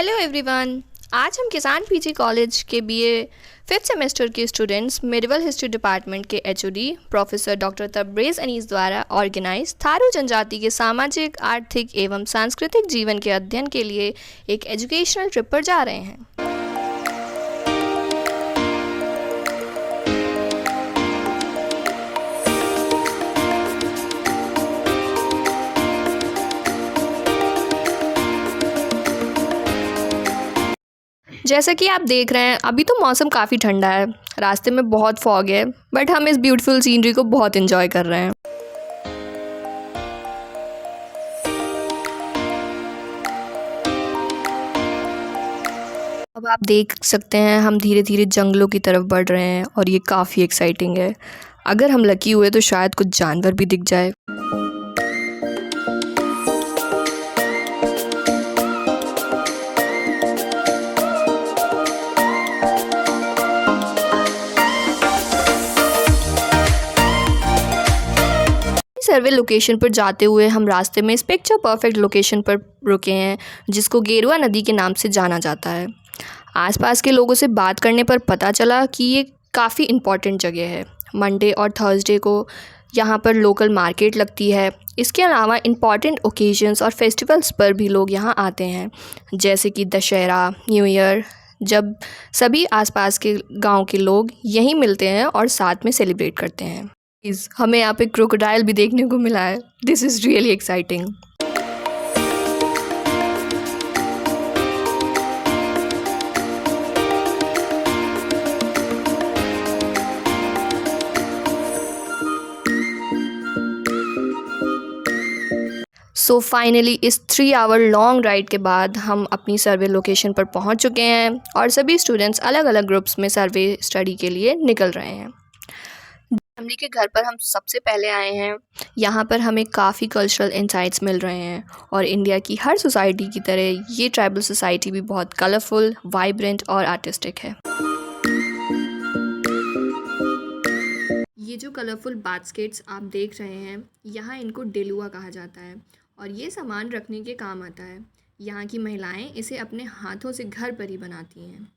Hello everyone. आज हम Kisan PG college के बीए 5th सेमेस्टर के स्टूडेंट्स मेडिवल हिस्ट्री डिपार्टमेंट के HOD professor doctor Tabrez Anees द्वारा ऑर्गेनाइज थारू जनजाति के सामाजिक, आर्थिक एवं सांस्कृतिक जीवन के अध्ययन के लिए एक एजुकेशनल ट्रिप पर जा रहे हैं। जैसा कि आप देख रहे हैं, अभी तो मौसम काफ़ी ठंडा है, रास्ते में बहुत फॉग है, बट हम इस ब्यूटीफुल सीनरी को बहुत एंजॉय कर रहे हैं। अब आप देख सकते हैं हम धीरे धीरे जंगलों की तरफ बढ़ रहे हैं और ये काफ़ी एक्साइटिंग है। अगर हम लकी हुए तो शायद कुछ जानवर भी दिख जाए। सर्वे लोकेशन पर जाते हुए हम रास्ते में इस पिक्चर परफेक्ट लोकेशन पर रुके हैं, जिसको गेरुआ नदी के नाम से जाना जाता है। आसपास के लोगों से बात करने पर पता चला कि ये काफ़ी इम्पॉर्टेंट जगह है। मंडे और थर्सडे को यहाँ पर लोकल मार्केट लगती है। इसके अलावा इम्पॉर्टेंट ओकेजन्स और फेस्टिवल्स पर भी लोग यहाँ आते हैं, जैसे कि दशहरा, न्यू ईयर, जब सभी आसपास के गाँव के लोग यहीं मिलते हैं और साथ में सेलिब्रेट करते हैं। हमें यहाँ पे क्रोकोडाइल भी देखने को मिला है। This is really exciting. So finally इस 3 आवर लॉन्ग राइड के बाद हम अपनी सर्वे लोकेशन पर पहुँच चुके हैं और सभी स्टूडेंट्स अलग अलग ग्रुप्स में सर्वे स्टडी के लिए निकल रहे हैं। फैमिली के घर पर हम सबसे पहले आए हैं। यहाँ पर हमें काफ़ी कल्चरल इंसाइट्स मिल रहे हैं और इंडिया की हर सोसाइटी की तरह ये ट्राइबल सोसाइटी भी बहुत कलरफुल, वाइब्रेंट और आर्टिस्टिक है। ये जो कलरफुल बास्केट्स आप देख रहे हैं, यहाँ इनको डेलुआ कहा जाता है और ये सामान रखने के काम आता है। यहाँ की महिलाएं इसे अपने हाथों से घर पर ही बनाती हैं।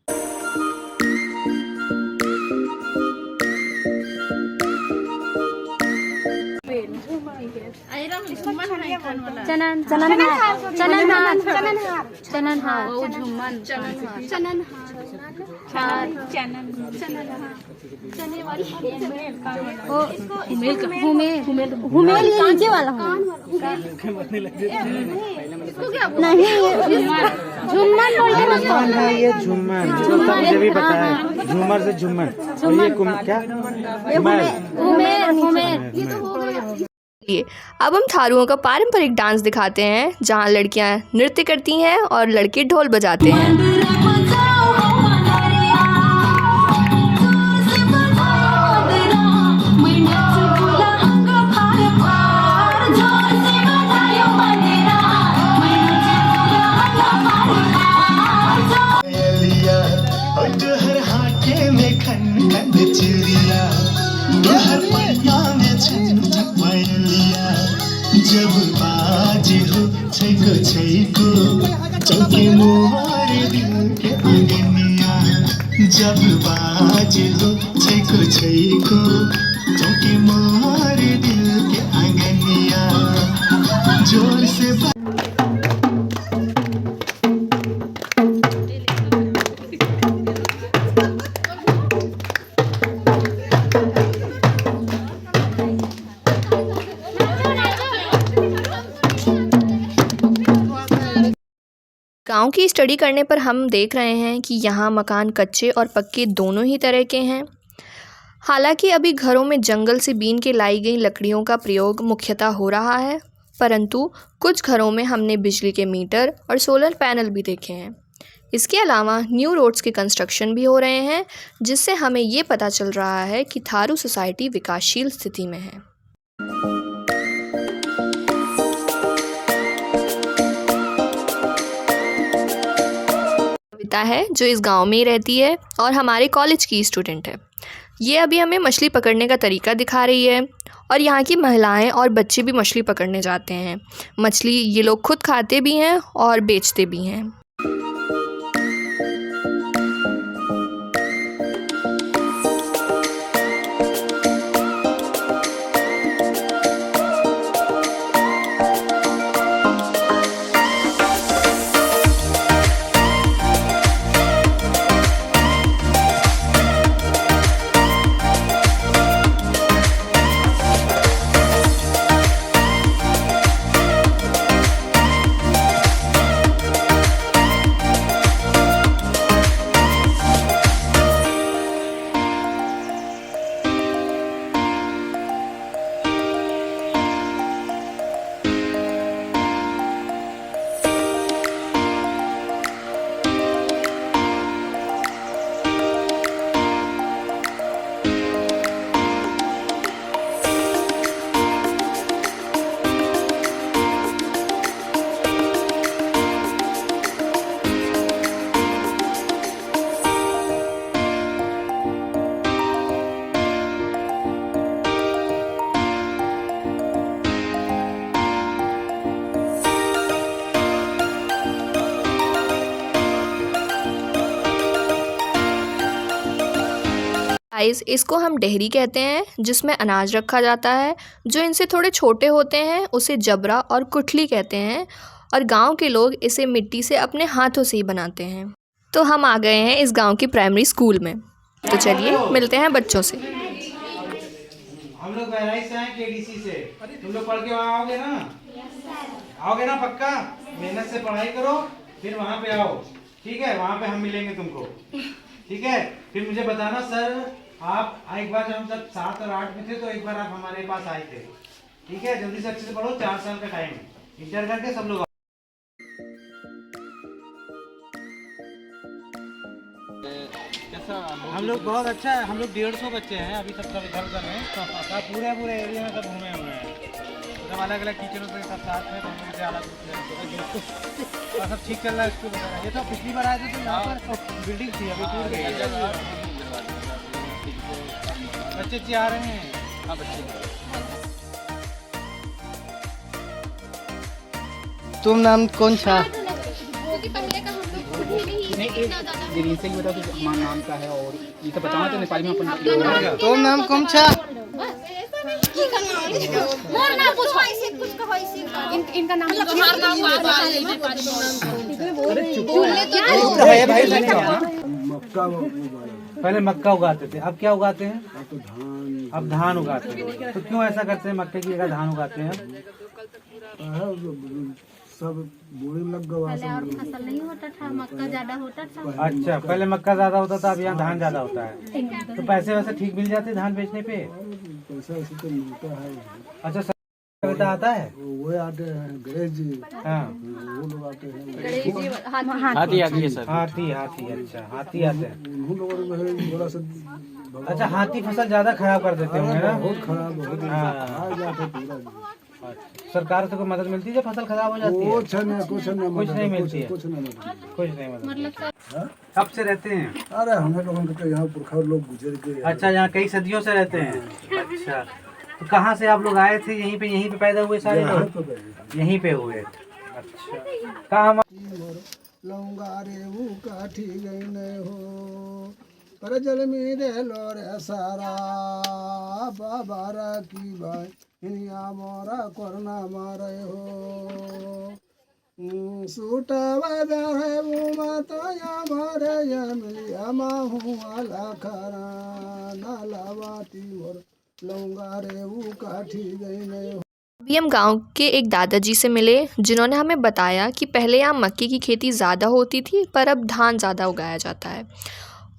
ये झूमर मुझे भी पता है। झूमर से झूमर और ये क्या? अब हम थारुओं का पारंपरिक डांस दिखाते हैं, जहां लड़कियां नृत्य करती हैं और लड़के ढोल बजाते हैं। जब बाज हो छैको छैको चौके मोर दिल के आंगनिया, जब बाज हो छैको छैको चौके मोर दिल के आंगनिया, जोर से गांव की स्टडी करने पर हम देख रहे हैं कि यहाँ मकान कच्चे और पक्के दोनों ही तरह के हैं। हालांकि अभी घरों में जंगल से बीन के लाई गई लकड़ियों का प्रयोग मुख्यतः हो रहा है, परंतु कुछ घरों में हमने बिजली के मीटर और सोलर पैनल भी देखे हैं। इसके अलावा न्यू रोड्स के कंस्ट्रक्शन भी हो रहे हैं, जिससे हमें ये पता चल रहा है कि थारू सोसाइटी विकासशील स्थिति में है। है जो इस गांव में ही रहती है और हमारे कॉलेज की स्टूडेंट है। ये अभी हमें मछली पकड़ने का तरीका दिखा रही है और यहाँ की महिलाएं और बच्चे भी मछली पकड़ने जाते हैं। मछली ये लोग खुद खाते भी हैं और बेचते भी हैं। गाइस, इसको हम डेहरी कहते हैं, जिसमें अनाज रखा जाता है। जो इनसे थोड़े छोटे होते हैं उसे जबरा और कुठली कहते हैं, और गांव के लोग इसे मिट्टी से अपने हाथों से ही बनाते हैं। तो हम आ गए हैं इस गांव की प्राइमरी स्कूल में, तो चलिए मिलते हैं बच्चों से। हम लोग बहराइच से हैं, केडीसी से। तुम लोग पढ़ के वहाँ आओगे ना? आओगे ना पक्का? मेहनत से पढ़ाई करो, फिर वहाँ पे आओ, ठीक है? वहाँ पे हम मिलेंगे तुमको, ठीक है? फिर मुझे बताना सर, आप एक बार जब हम जब 7 और 8 में थे तो एक बार आप हमारे पास आए थे, ठीक है? जल्दी से अच्छे से पढ़ो, 4 साल का टाइम है, इंटर करके सब लोग। हम लोग बहुत अच्छा है, हम लोग 150 बच्चे हैं अभी तक, सब इधर उधर हैं, सब पूरे एरिया में सब घूमे हुए हैं, सब अलग अलग टीचरों से सब साथ में, तो से अलग और सब ठीक चल रहा है स्कूल वगैरह। ये तो पिछली बार आए थे तो यहाँ पर बिल्डिंग थी, अभी टूट गई है। बच्चे आ रहे हैं। हाँ, बच्चे। तुम नाम कौन सा? नहीं से ही बता कि हमारा नाम का है, और ये तो बताना तो नेपाली में अपन। तुम नाम कौन सा? इनका नाम पहले मक्का उगाते थे, अब क्या उगाते हैं? अब धान उगाते हैं। तो क्यों ऐसा करते हैं, मक्के की जगह धान उगाते हैं? सब बोरी लग गया, और फसल नहीं होता था, मक्का ज्यादा होता था। अच्छा, पहले मक्का ज्यादा होता था, अब यहाँ धान ज्यादा होता है। तो पैसे वैसे ठीक मिल जाते धान बेचने पे? पैसा ऐसे तो मिलता है। अच्छा, कविता आता है? वो आते हैं गणेश जी, हाँ, वो लोग आते हैं। हाथी आ गई सर। हाथी अच्छा, हाथी आते हैं। उन लोगों में थोड़ा सा अच्छा, हाथी फसल ज्यादा खराब कर देते होंगे ना? बहुत खराब हो जाते पूरा। सरकार से कोई मदद मिलती है जब फसल खराब हो जाती है? कुछ नहीं मिलती है, कुछ नहीं मदद। कुछ नहीं मदद। कब से रहते हैं? अरे हमें लोगों के तो यहाँ पुरखा लोग गुजर गए। अच्छा, यहाँ कई सदियों से रहते हैं। अच्छा, तो कहाँ से आप लोग आए थे? यहीं पे पैदा हुए सारे लोग? यहीं पे हुए। अच्छा, कहाँ? लौंगा रे वो काठी गई न हो, पर जल में दे लो रे सारा, बाबारा की भाई इनिया मोरा करना मारे हो, सूटावा है वो माता या मारे या मिलिया माहू वाला खरा, नालावाती मोर लौंगा रे वो काठी गई न हो। अभी हम गांव के एक दादाजी से मिले, जिन्होंने हमें बताया कि पहले यहाँ मक्के की खेती ज़्यादा होती थी, पर अब धान ज़्यादा उगाया जाता है,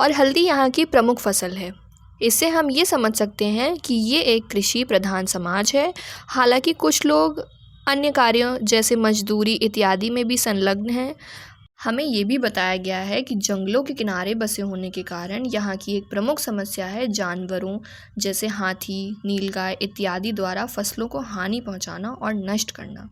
और हल्दी यहाँ की प्रमुख फसल है। इससे हम ये समझ सकते हैं कि ये एक कृषि प्रधान समाज है। हालांकि कुछ लोग अन्य कार्यों जैसे मजदूरी इत्यादि में भी संलग्न हैं। हमें ये भी बताया गया है कि जंगलों के किनारे बसे होने के कारण यहाँ की एक प्रमुख समस्या है जानवरों जैसे हाथी, नीलगाय इत्यादि द्वारा फसलों को हानि पहुँचाना और नष्ट करना,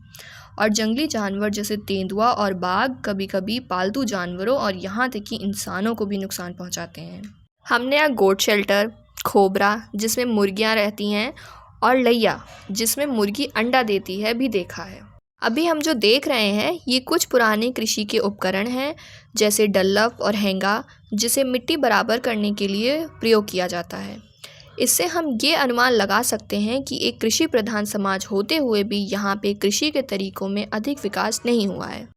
और जंगली जानवर जैसे तेंदुआ और बाघ कभी कभी पालतू जानवरों और यहाँ तक कि इंसानों को भी नुकसान पहुँचाते हैं। हमने यहाँ गोट शेल्टर, खोबरा जिसमें मुर्गियाँ रहती हैं, और लैया जिसमें मुर्गी अंडा देती है भी देखा है। अभी हम जो देख रहे हैं ये कुछ पुराने कृषि के उपकरण हैं, जैसे डल्लफ और हेंगा, जिसे मिट्टी बराबर करने के लिए प्रयोग किया जाता है। इससे हम ये अनुमान लगा सकते हैं कि एक कृषि प्रधान समाज होते हुए भी यहाँ पे कृषि के तरीकों में अधिक विकास नहीं हुआ है।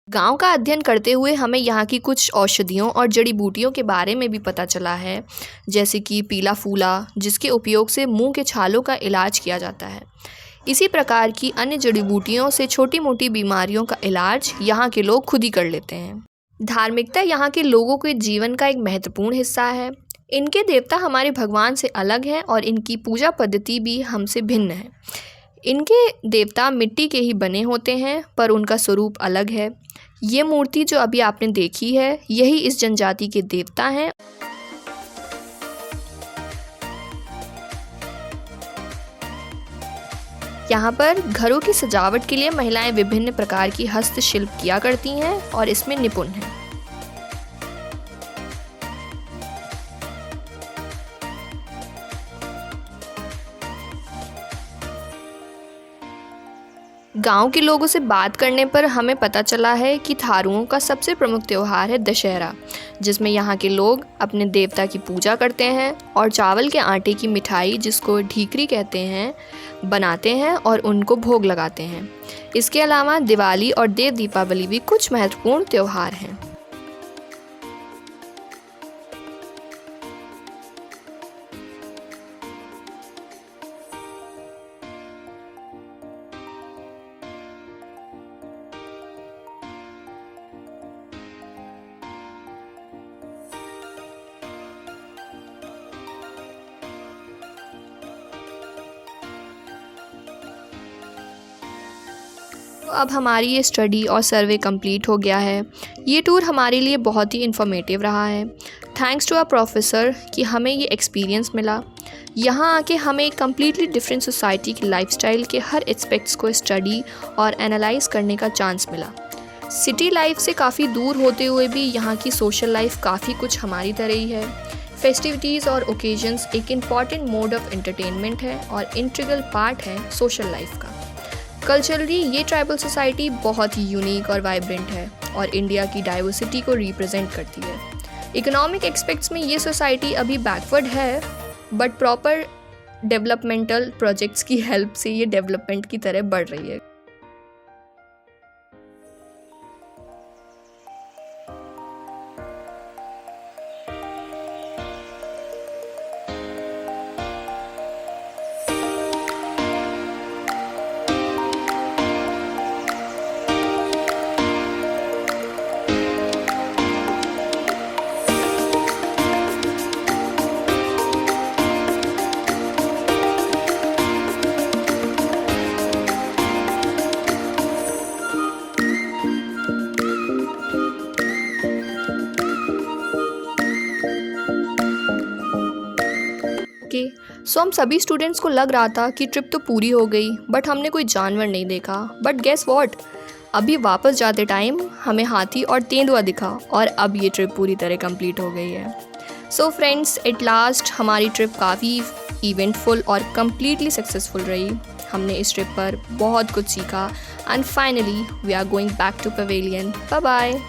गांव का अध्ययन करते हुए हमें यहाँ की कुछ औषधियों और जड़ी बूटियों के बारे में भी पता चला है, जैसे कि पीला फूला, जिसके उपयोग से मुंह के छालों का इलाज किया जाता है। इसी प्रकार की अन्य जड़ी बूटियों से छोटी मोटी बीमारियों का इलाज यहाँ के लोग खुद ही कर लेते हैं। धार्मिकता यहाँ के लोगों के जीवन का एक महत्वपूर्ण हिस्सा है। इनके देवता हमारे भगवान से अलग हैं और इनकी पूजा पद्धति भी हमसे भिन्न है। इनके देवता मिट्टी के ही बने होते हैं, पर उनका स्वरूप अलग है। ये मूर्ति जो अभी आपने देखी है, यही इस जनजाति के देवता हैं। यहाँ पर घरों की सजावट के लिए महिलाएं विभिन्न प्रकार की हस्तशिल्प किया करती हैं और इसमें निपुण हैं। गांव के लोगों से बात करने पर हमें पता चला है कि थारुओं का सबसे प्रमुख त्यौहार है दशहरा, जिसमें यहाँ के लोग अपने देवता की पूजा करते हैं और चावल के आटे की मिठाई, जिसको ढीकरी कहते हैं, बनाते हैं और उनको भोग लगाते हैं। इसके अलावा दिवाली और देव दीपावली भी कुछ महत्वपूर्ण त्यौहार हैं। तो अब हमारी ये स्टडी और सर्वे कंप्लीट हो गया है। ये टूर हमारे लिए बहुत ही इन्फॉर्मेटिव रहा है। थैंक्स टू आवर प्रोफेसर कि हमें ये एक्सपीरियंस मिला। यहाँ आके हमें एक कम्प्लीटली डिफरेंट सोसाइटी की लाइफस्टाइल के हर एस्पेक्ट्स को स्टडी और एनालाइज करने का चांस मिला। सिटी लाइफ से काफ़ी दूर होते हुए भी यहाँ की सोशल लाइफ काफ़ी कुछ हमारी तरह ही है। फेस्टिविटीज़ और ओकेजन्स एक इम्पॉर्टेंट मोड ऑफ एंटरटेनमेंट है और इंटीग्रल पार्ट है सोशल लाइफ का। कल्चरली ये ट्राइबल सोसाइटी बहुत ही यूनिक और वाइब्रेंट है और इंडिया की डाइवर्सिटी को रिप्रेजेंट करती है। इकोनॉमिक एस्पेक्ट्स में ये सोसाइटी अभी बैकवर्ड है, बट प्रॉपर डेवलपमेंटल प्रोजेक्ट्स की हेल्प से ये डेवलपमेंट की तरह बढ़ रही है। सो हम सभी स्टूडेंट्स को लग रहा था कि ट्रिप तो पूरी हो गई, बट हमने कोई जानवर नहीं देखा। बट गेस व्हाट, अभी वापस जाते टाइम हमें हाथी और तेंदुआ दिखा और अब ये ट्रिप पूरी तरह कंप्लीट हो गई है। सो फ्रेंड्स, एट लास्ट हमारी ट्रिप काफ़ी इवेंटफुल और कम्प्लीटली सक्सेसफुल रही। हमने इस ट्रिप पर बहुत कुछ सीखा and finally we are going back to pavilion. Bye bye.